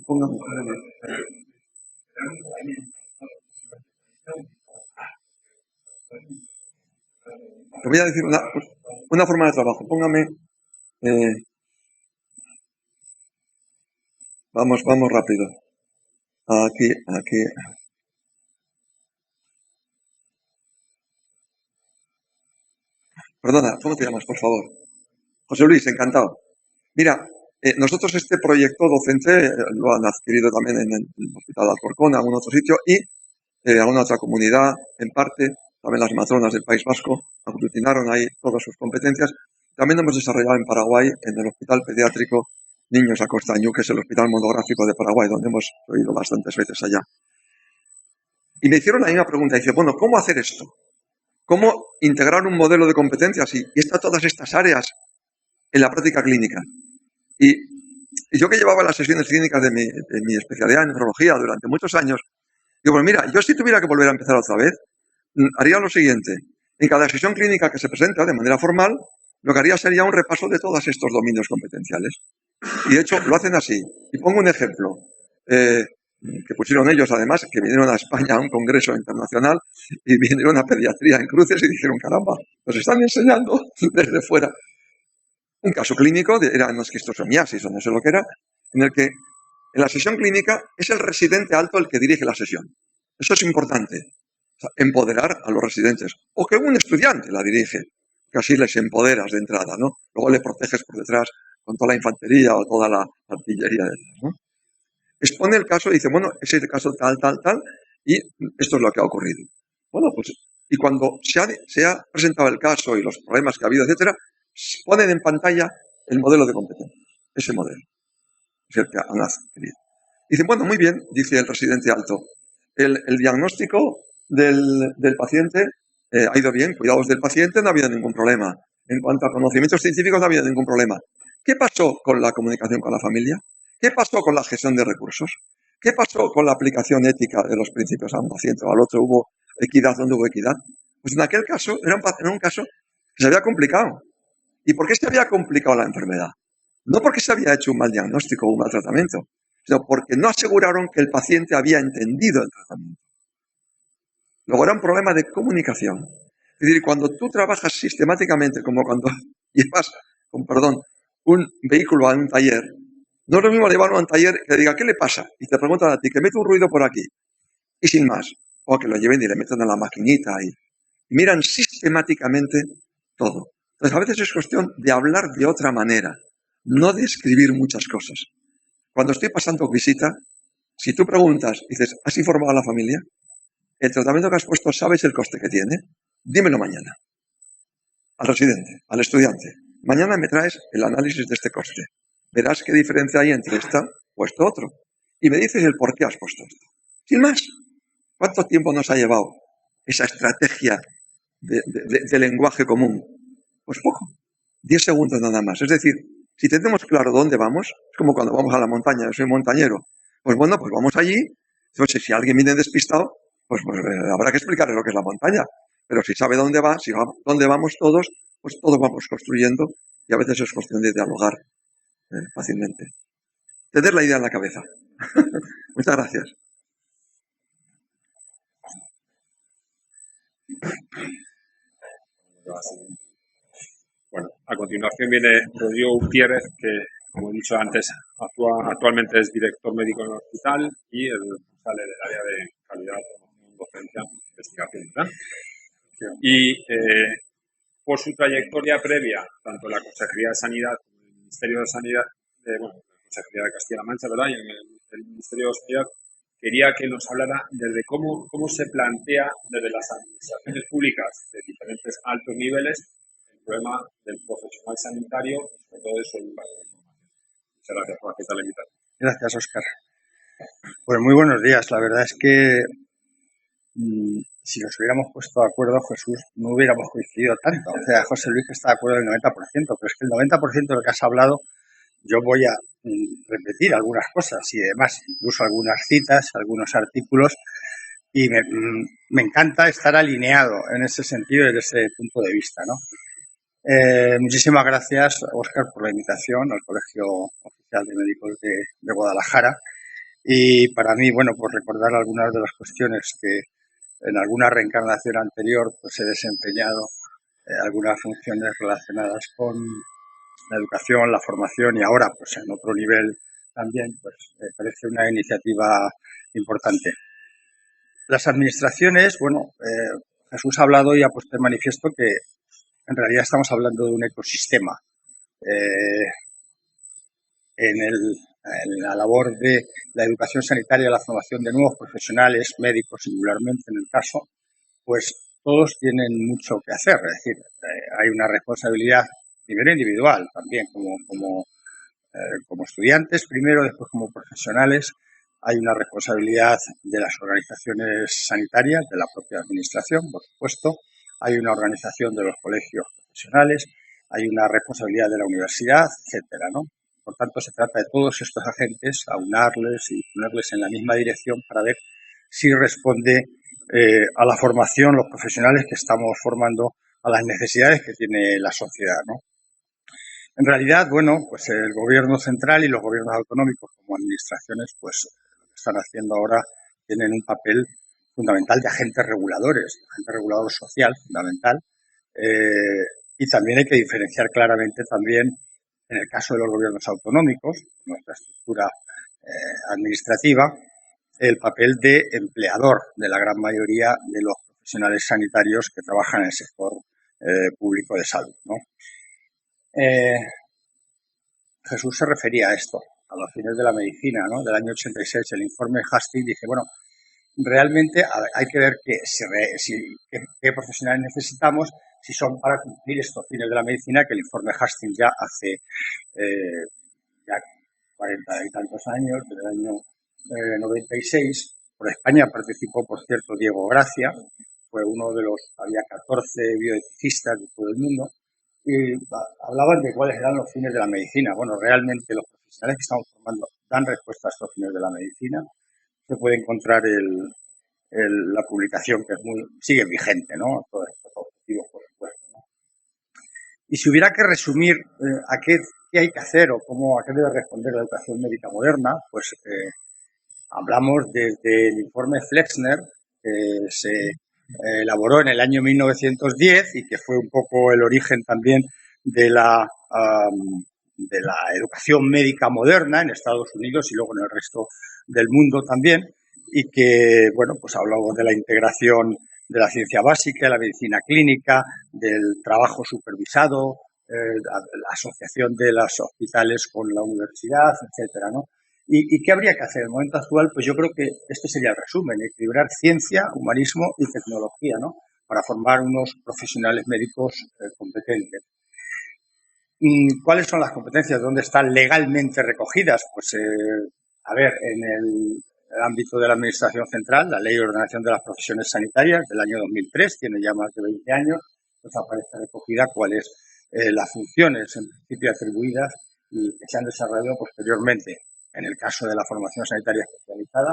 Póngame. Te voy a decir una forma de trabajo. Póngame. Vamos rápido. Aquí. Perdona, ¿cómo te llamas, por favor? José Luis, encantado. Mira, nosotros este proyecto docente lo han adquirido también en el Hospital de Alcorcón, en algún otro sitio, y alguna otra comunidad, en parte, también las matronas del País Vasco, aglutinaron ahí todas sus competencias. También hemos desarrollado en Paraguay, en el Hospital Pediátrico Niños Acostañú, que es el hospital monográfico de Paraguay, donde hemos ido bastantes veces allá. Y me hicieron ahí una pregunta, dice, bueno, ¿cómo hacer esto? ¿Cómo integrar un modelo de competencias y está todas estas áreas en la práctica clínica? Y yo que llevaba las sesiones clínicas de mi especialidad en neurología durante muchos años, digo, bueno, mira, yo si tuviera que volver a empezar otra vez, haría lo siguiente. En cada sesión clínica que se presenta de manera formal, lo que haría sería un repaso de todos estos dominios competenciales. Y de hecho, lo hacen así. Y pongo un ejemplo, que pusieron ellos además, que vinieron a España a un congreso internacional y vinieron a pediatría en Cruces y dijeron, caramba, nos están enseñando desde fuera. Un caso clínico, era una esquistosomiasis o no sé lo que era, en el que en la sesión clínica es el residente alto el que dirige la sesión. Eso es importante, o sea, empoderar a los residentes. O que un estudiante la dirige, que así les empoderas de entrada, ¿no? Luego le proteges por detrás con toda la infantería o toda la artillería detrás, ¿no? Expone el caso y dice, bueno, ese caso tal, y esto es lo que ha ocurrido. Bueno, pues, y cuando se ha presentado el caso y los problemas que ha habido, etcétera, ponen en pantalla el modelo de competencia, ese modelo, es el que han adquirido. Dicen, bueno, muy bien, dice el residente alto, el diagnóstico del paciente ha ido bien, cuidados del paciente, no ha habido ningún problema. En cuanto a conocimientos científicos, no ha habido ningún problema. ¿Qué pasó con la comunicación con la familia? ¿Qué pasó con la gestión de recursos? ¿Qué pasó con la aplicación ética de los principios a un paciente o al otro? ¿Hubo equidad donde hubo equidad? Pues en aquel caso era un caso que se había complicado. ¿Y por qué se había complicado la enfermedad? No porque se había hecho un mal diagnóstico o un mal tratamiento, sino porque no aseguraron que el paciente había entendido el tratamiento. Luego era un problema de comunicación. Es decir, cuando tú trabajas sistemáticamente, como cuando llevas, con perdón, un vehículo a un taller, no es lo mismo llevarlo a un taller que diga, ¿qué le pasa? Y te preguntan a ti, que mete un ruido por aquí, y sin más. O que lo lleven y le metan en la maquinita y miran sistemáticamente todo. Entonces, a veces es cuestión de hablar de otra manera, no de escribir muchas cosas. Cuando estoy pasando visita, si tú preguntas, dices, ¿has informado a la familia? ¿El tratamiento que has puesto sabes el coste que tiene? Dímelo mañana. Al residente, al estudiante. Mañana me traes el análisis de este coste. Verás qué diferencia hay entre esta o esto otro. Y me dices el por qué has puesto esto. Sin más. ¿Cuánto tiempo nos ha llevado esa estrategia de lenguaje común? Pues poco. 10 segundos nada más. Es decir, si tenemos claro dónde vamos, es como cuando vamos a la montaña, yo soy montañero. Pues bueno, pues vamos allí. Entonces, si alguien viene despistado, pues habrá que explicarle lo que es la montaña. Pero si sabe dónde va, si va dónde vamos todos, pues todos vamos construyendo y a veces es cuestión de dialogar fácilmente. Tener la idea en la cabeza. Muchas gracias. Bueno, a continuación viene Rodrigo Gutiérrez, que, como he dicho antes, actualmente es director médico en el hospital y el responsable del área de calidad, promoción, docencia e investigación, ¿verdad? Y por su trayectoria previa, tanto en la Consejería de Sanidad como en el Ministerio de Sanidad, la Consejería de Castilla-La Mancha, ¿verdad? Y en el Ministerio de Sanidad, quería que nos hablara desde cómo se plantea desde las administraciones públicas de diferentes altos niveles el problema del profesional sanitario y sobre todo de su educación. Muchas gracias por aceptar la invitación. Gracias, Óscar. Pues muy buenos días. La verdad es que si nos hubiéramos puesto de acuerdo, Jesús, no hubiéramos coincidido tanto. O sea, José Luis está de acuerdo del 90%, pero es que el 90% de lo que has hablado, yo voy a repetir algunas cosas y además incluso algunas citas, algunos artículos, y me encanta estar alineado en ese sentido, desde ese punto de vista, ¿no? Muchísimas gracias, Óscar, por la invitación al Colegio Oficial de Médicos de Guadalajara. Y para mí, bueno, pues recordar algunas de las cuestiones que en alguna reencarnación anterior pues he desempeñado algunas funciones relacionadas con la educación, la formación y ahora pues en otro nivel también, pues me parece una iniciativa importante. Las administraciones, bueno, Jesús ha hablado y ha puesto en manifiesto que en realidad estamos hablando de un ecosistema. En la labor de la educación sanitaria, la formación de nuevos profesionales, médicos singularmente en el caso, pues todos tienen mucho que hacer. Es decir, hay una responsabilidad primero individual, también como estudiantes, primero, después como profesionales. Hay una responsabilidad de las organizaciones sanitarias, de la propia administración, por supuesto. Hay una organización de los colegios profesionales, hay una responsabilidad de la universidad, etcétera, ¿no? Por tanto, se trata de todos estos agentes, aunarles y ponerles en la misma dirección para ver si responde a la formación, los profesionales que estamos formando, a las necesidades que tiene la sociedad, ¿no? En realidad, bueno, pues el gobierno central y los gobiernos autonómicos como administraciones, pues lo que están haciendo ahora tienen un papel fundamental de agentes reguladores, agente regulador social fundamental, y también hay que diferenciar claramente también, en el caso de los gobiernos autonómicos, nuestra estructura administrativa, el papel de empleador de la gran mayoría de los profesionales sanitarios que trabajan en el sector público de salud, ¿no? Jesús se refería a esto, a los fines de la medicina, ¿no? Del año 86, el informe Hastings dice, bueno, realmente hay que ver qué profesionales necesitamos, si son para cumplir estos fines de la medicina, que el informe Hastings ya hace ya 40 y tantos años, desde el año 96, por España participó, por cierto, Diego Gracia, fue uno de los, había 14 bioeticistas de todo el mundo, y hablaban de cuáles eran los fines de la medicina. Bueno, realmente los profesionales que estamos formando dan respuesta a estos fines de la medicina. se puede encontrar la publicación, que sigue vigente, ¿no? Todos estos objetivos, por supuesto, ¿no? Y si hubiera que resumir qué hay que hacer o a qué debe responder la educación médica moderna, pues hablamos desde el informe Flexner, que se elaboró en el año 1910 y que fue un poco el origen también de la educación médica moderna en Estados Unidos y luego en el resto del mundo también, y que, bueno, pues hablamos de la integración de la ciencia básica, de la medicina clínica, del trabajo supervisado, la asociación de los hospitales con la universidad, etcétera, ¿no? ¿Y qué habría que hacer? En el momento actual, pues yo creo que este sería el resumen: equilibrar ciencia, humanismo y tecnología, ¿no? Para formar unos profesionales médicos competentes. ¿Cuáles son las competencias? ¿Dónde están legalmente recogidas? Pues, en el ámbito de la Administración Central, la Ley de Ordenación de las Profesiones Sanitarias del año 2003, tiene ya más de 20 años, pues aparece recogida cuáles las funciones en principio atribuidas y que se han desarrollado posteriormente. En el caso de la formación sanitaria especializada,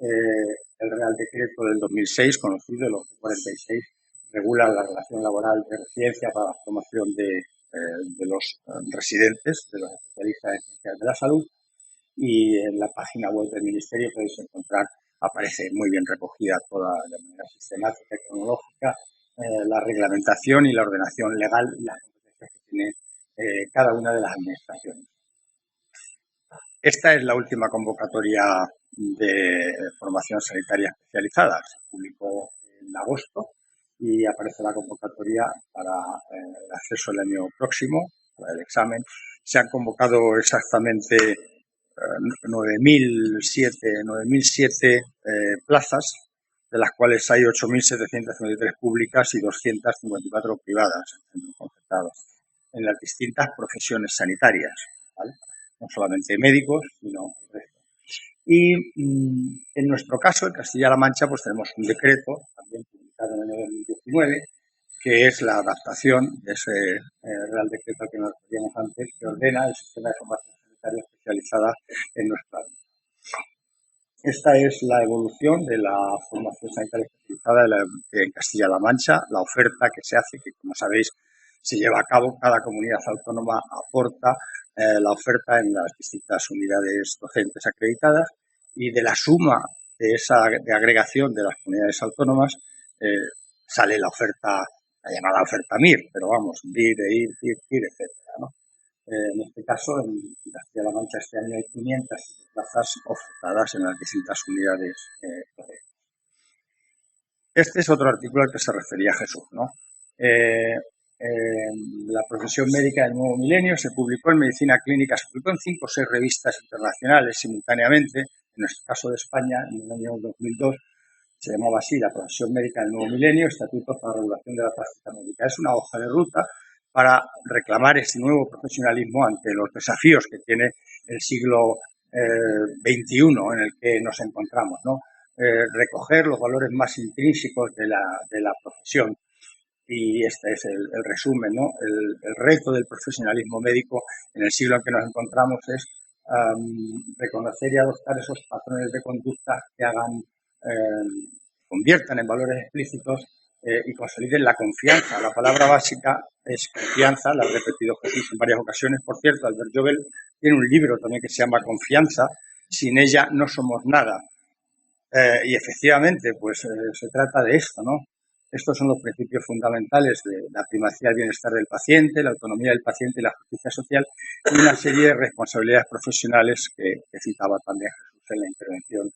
el Real Decreto del 2006, conocido, el 1146, regula la relación laboral de residencia para la formación de los residentes, de los especialistas en ciencias de la salud, y en la página web del Ministerio podéis encontrar, aparece muy bien recogida toda de manera sistemática y cronológica la reglamentación y la ordenación legal y las competencias que tiene cada una de las administraciones. Esta es la última convocatoria de formación sanitaria especializada. Se publicó en agosto y aparece la convocatoria para el acceso el año próximo, para el examen. Se han convocado exactamente 9.007 plazas, de las cuales hay 8.753 públicas y 254 privadas, concertadas, en las distintas profesiones sanitarias, ¿vale? No solamente médicos, sino el resto. Y en nuestro caso, en Castilla-La Mancha, pues tenemos un decreto, también publicado en el año 2019, que es la adaptación de ese Real Decreto al que nos referíamos antes, que ordena el sistema de formación sanitaria especializada en nuestra área. Esta es la evolución de la formación sanitaria especializada en Castilla-La Mancha, la oferta que se hace, que como sabéis se lleva a cabo, cada comunidad autónoma aporta la oferta en las distintas unidades docentes acreditadas, y de la suma de esa agregación de las comunidades autónomas sale la oferta, la llamada oferta MIR, pero vamos, DIR, EIR, CIR, etcétera, ¿no? En este caso, en Castilla-La Mancha este año hay 500 plazas ofertadas en las distintas unidades docentes. Este es otro artículo al que se refería Jesús, ¿no? La profesión médica del nuevo milenio se publicó en Medicina Clínica, se publicó en 5 o 6 revistas internacionales simultáneamente. En nuestro caso de España, en el año 2002, se llamaba así la profesión médica del nuevo milenio, Estatutos para la Regulación de la Práctica Médica. Es una hoja de ruta para reclamar ese nuevo profesionalismo ante los desafíos que tiene el siglo XXI en el que nos encontramos, ¿no? Recoger los valores más intrínsecos de la profesión. Y este es el resumen, ¿no? El reto del profesionalismo médico en el siglo en que nos encontramos es reconocer y adoptar esos patrones de conducta que conviertan en valores explícitos y consoliden la confianza. La palabra básica es confianza, la ha repetido Jesús en varias ocasiones. Por cierto, Albert Jobel tiene un libro también que se llama Confianza, sin ella no somos nada. Y efectivamente, pues se trata de esto, ¿no? Estos son los principios fundamentales de la primacía del bienestar del paciente, la autonomía del paciente y la justicia social, y una serie de responsabilidades profesionales que citaba también Jesús en la intervención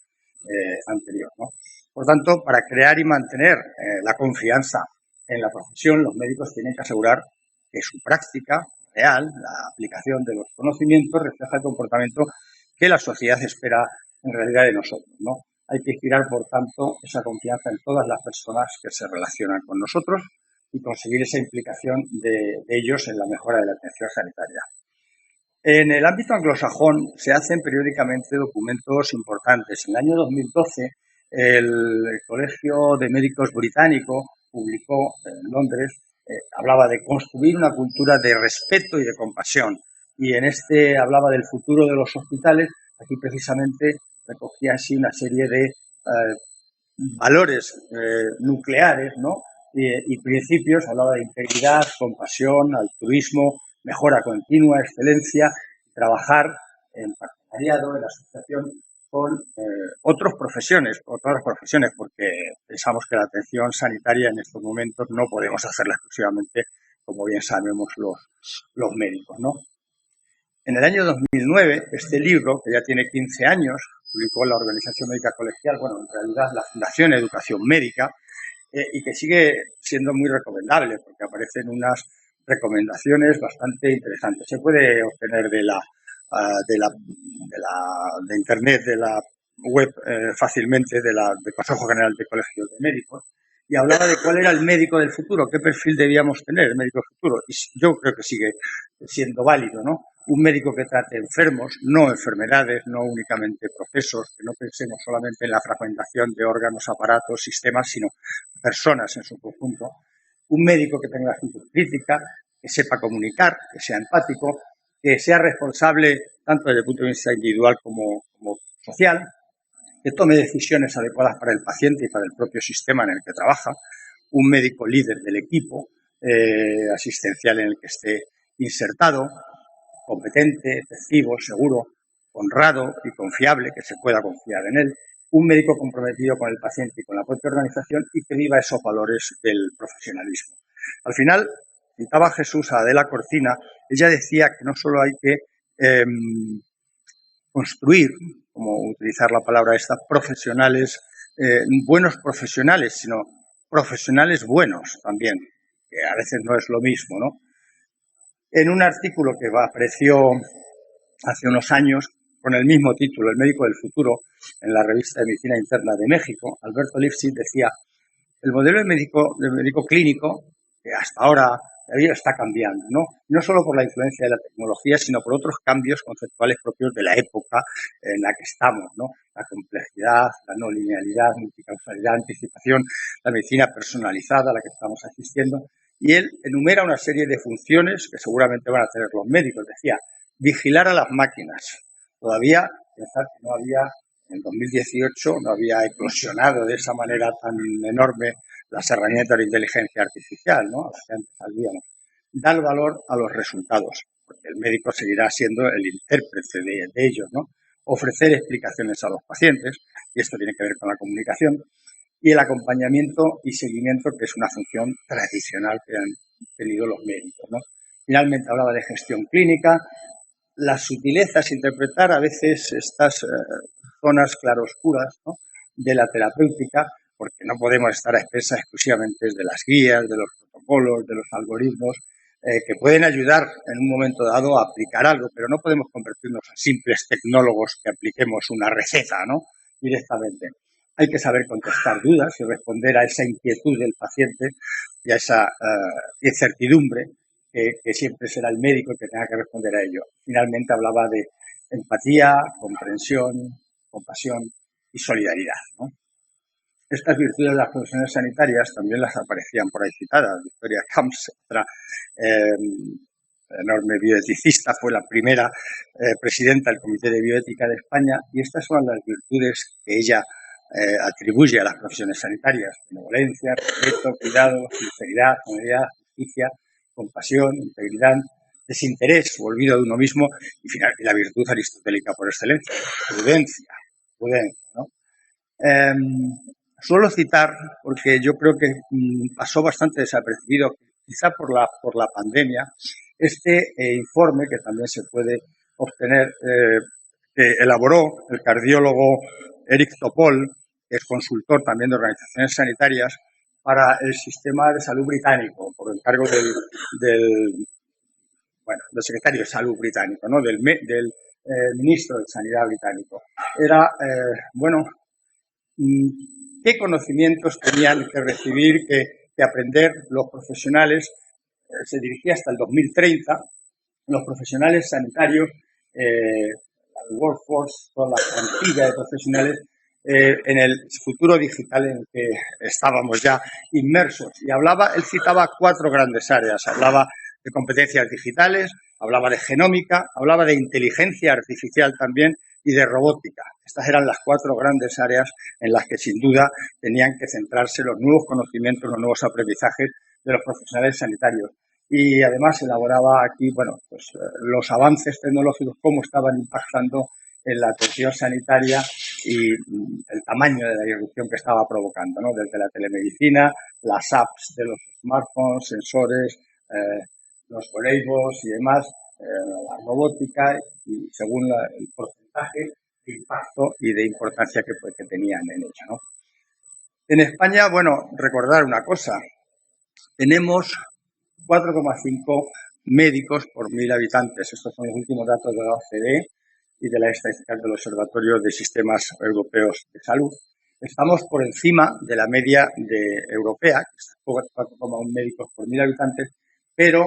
anterior, ¿no? Por tanto, para crear y mantener la confianza en la profesión, los médicos tienen que asegurar que su práctica real, la aplicación de los conocimientos, refleja el comportamiento que la sociedad espera en realidad de nosotros, ¿no? Hay que inspirar, por tanto, esa confianza en todas las personas que se relacionan con nosotros y conseguir esa implicación de ellos en la mejora de la atención sanitaria. En el ámbito anglosajón se hacen periódicamente documentos importantes. En el año 2012, el Colegio de Médicos Británico publicó en Londres, hablaba de construir una cultura de respeto y de compasión. Y en este hablaba del futuro de los hospitales. Aquí precisamente recogía así una serie de valores nucleares, ¿no? Y principios. Hablaba de integridad, compasión, altruismo, mejora continua, excelencia, trabajar en partenariado, en asociación con otras profesiones, porque pensamos que la atención sanitaria en estos momentos no podemos hacerla exclusivamente, como bien sabemos, los médicos, ¿no? En el año 2009, este libro, que ya tiene 15 años, publicó la Organización Médica Colegial, bueno, en realidad la Fundación Educación Médica, y que sigue siendo muy recomendable, porque aparecen unas recomendaciones bastante interesantes. Se puede obtener de internet, de la web, fácilmente, del Consejo General de Colegios de Médicos, y hablaba de cuál era el médico del futuro, qué perfil debíamos tener, el médico del futuro. Y yo creo que sigue siendo válido, ¿no? Un médico que trate enfermos, no enfermedades, no únicamente procesos, que no pensemos solamente en la fragmentación de órganos, aparatos, sistemas, sino personas en su conjunto. Un médico que tenga actitud crítica, que sepa comunicar, que sea empático, que sea responsable tanto desde el punto de vista individual como social, que tome decisiones adecuadas para el paciente y para el propio sistema en el que trabaja, un médico líder del equipo asistencial en el que esté insertado, competente, efectivo, seguro, honrado y confiable, que se pueda confiar en él, un médico comprometido con el paciente y con la propia organización y que viva esos valores del profesionalismo. Al final, citaba Jesús a Adela Cortina. Ella decía que no solo hay que construir, como utilizar la palabra esta, profesionales, buenos profesionales, sino profesionales buenos también, que a veces no es lo mismo, ¿no? En un artículo que apareció hace unos años con el mismo título, El médico del futuro, en la revista de Medicina Interna de México, Alberto Lipschitz decía: el modelo de médico clínico, que hasta ahora está cambiando, ¿no? No solo por la influencia de la tecnología, sino por otros cambios conceptuales propios de la época en la que estamos, ¿no? La complejidad, la no linealidad, multicausalidad, anticipación, la medicina personalizada a la que estamos asistiendo. Y él enumera una serie de funciones que seguramente van a tener los médicos. Decía, vigilar a las máquinas. Todavía, pensar que no había, en 2018, no había eclosionado de esa manera tan enorme las herramientas de inteligencia artificial, ¿no? A las que antes salíamos. Dar valor a los resultados, porque el médico seguirá siendo el intérprete de ellos, ¿no? Ofrecer explicaciones a los pacientes, y esto tiene que ver con la comunicación, y el acompañamiento y seguimiento, que es una función tradicional que han tenido los médicos, ¿no? Finalmente hablaba de gestión clínica, las sutilezas, interpretar a veces estas zonas claroscuras, ¿no?, de la terapéutica, porque no podemos estar a expensas exclusivamente de las guías, de los protocolos, de los algoritmos, que pueden ayudar en un momento dado a aplicar algo, pero no podemos convertirnos en simples tecnólogos que apliquemos una receta, ¿no?, directamente. Hay que saber contestar dudas y responder a esa inquietud del paciente y a esa incertidumbre que siempre será el médico el que tenga que responder a ello. Finalmente hablaba de empatía, comprensión, compasión y solidaridad, ¿no? Estas virtudes de las profesiones sanitarias también las aparecían por ahí citadas. Victoria Camps, otra enorme bioeticista, fue la primera presidenta del Comité de Bioética de España, y estas son las virtudes que ella atribuye a las profesiones sanitarias: benevolencia, respeto, cuidado, sinceridad, humanidad, justicia, compasión, integridad, desinterés o olvido de uno mismo, y la virtud aristotélica por excelencia, prudencia, ¿no? Suelo citar, porque yo creo que pasó bastante desapercibido, quizá por la pandemia, este informe que también se puede obtener, que elaboró el cardiólogo Eric Topol, que es consultor también de organizaciones sanitarias, para el sistema de salud británico, por encargo del secretario de salud británico, ¿no?, del ministro de Sanidad británico. Era, qué conocimientos tenían que recibir, que aprender los profesionales. Se dirigía hasta el 2030, los profesionales sanitarios, el workforce, toda la plantilla de profesionales, en el futuro digital en el que estábamos ya inmersos. Y él citaba 4 grandes áreas. Hablaba de competencias digitales, hablaba de genómica, hablaba de inteligencia artificial también, y de robótica. Estas eran las 4 grandes áreas en las que sin duda tenían que centrarse los nuevos conocimientos, los nuevos aprendizajes de los profesionales sanitarios. Y además elaboraba aquí, bueno, pues los avances tecnológicos, cómo estaban impactando en la atención sanitaria y el tamaño de la irrupción que estaba provocando, ¿no? Desde la telemedicina, las apps de los smartphones, sensores, los wearables y demás, la robótica y según el porcentaje de impacto y de importancia que tenían en ella, ¿no? En España, bueno, recordar una cosa, tenemos 4,5 médicos por 1.000 habitantes. Estos son los últimos datos de la OCDE y de la estadística del Observatorio de Sistemas Europeos de Salud. Estamos por encima de la media europea, que es 4,1 médicos por 1.000 habitantes, pero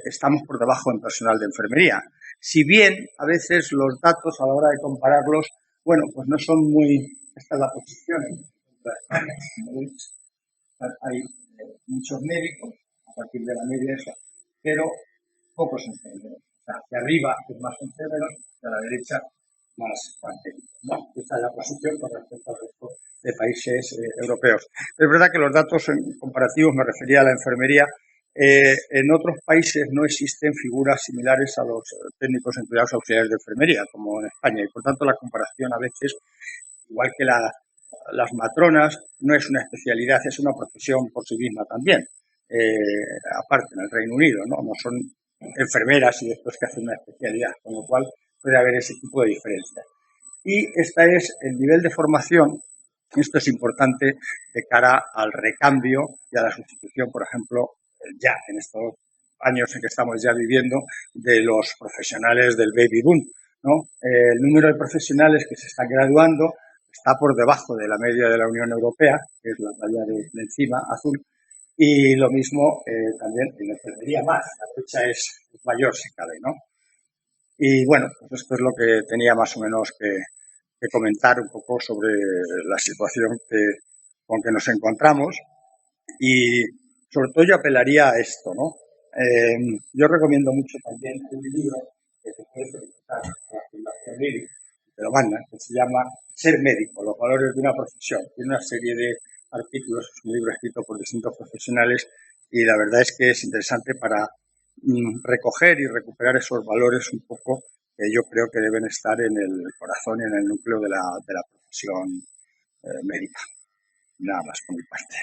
estamos por debajo en personal de enfermería. Si bien a veces los datos a la hora de compararlos, bueno, pues no son muy... Esta es la posición de España. Hay muchos médicos a partir de la media esa, pero pocos enfermeros. O sea, hacia arriba es más enfermeros, a la derecha más médicos, ¿no? Esta es la posición con respecto al resto de países europeos. Es verdad que los datos comparativos, me refería a la enfermería, en otros países no existen figuras similares a los técnicos empleados auxiliares de enfermería, como en España, y por tanto la comparación a veces, igual que las matronas, no es una especialidad, es una profesión por sí misma también. Aparte, en el Reino Unido, ¿no? No son enfermeras y después que hacen una especialidad, con lo cual puede haber ese tipo de diferencias. Y este es el nivel de formación. Esto es importante de cara al recambio y a la sustitución, por ejemplo, ya en estos años en que estamos ya viviendo, de los profesionales del baby boom, ¿no? El número de profesionales que se están graduando está por debajo de la media de la Unión Europea, que es la raya de encima, azul, y lo mismo también en la enfermería más, la brecha es mayor si cabe, ¿no? Y bueno, pues esto es lo que tenía más o menos que comentar un poco sobre la situación con que nos encontramos y sobre todo yo apelaría a esto, ¿no? Yo recomiendo mucho también un libro que se puede solicitar a la Fundación Liri, te lo mandan, que se llama Ser médico, los valores de una profesión. Tiene una serie de artículos, es un libro escrito por distintos profesionales y la verdad es que es interesante para recoger y recuperar esos valores un poco que yo creo que deben estar en el corazón y en el núcleo de la profesión médica. Nada más por mi parte.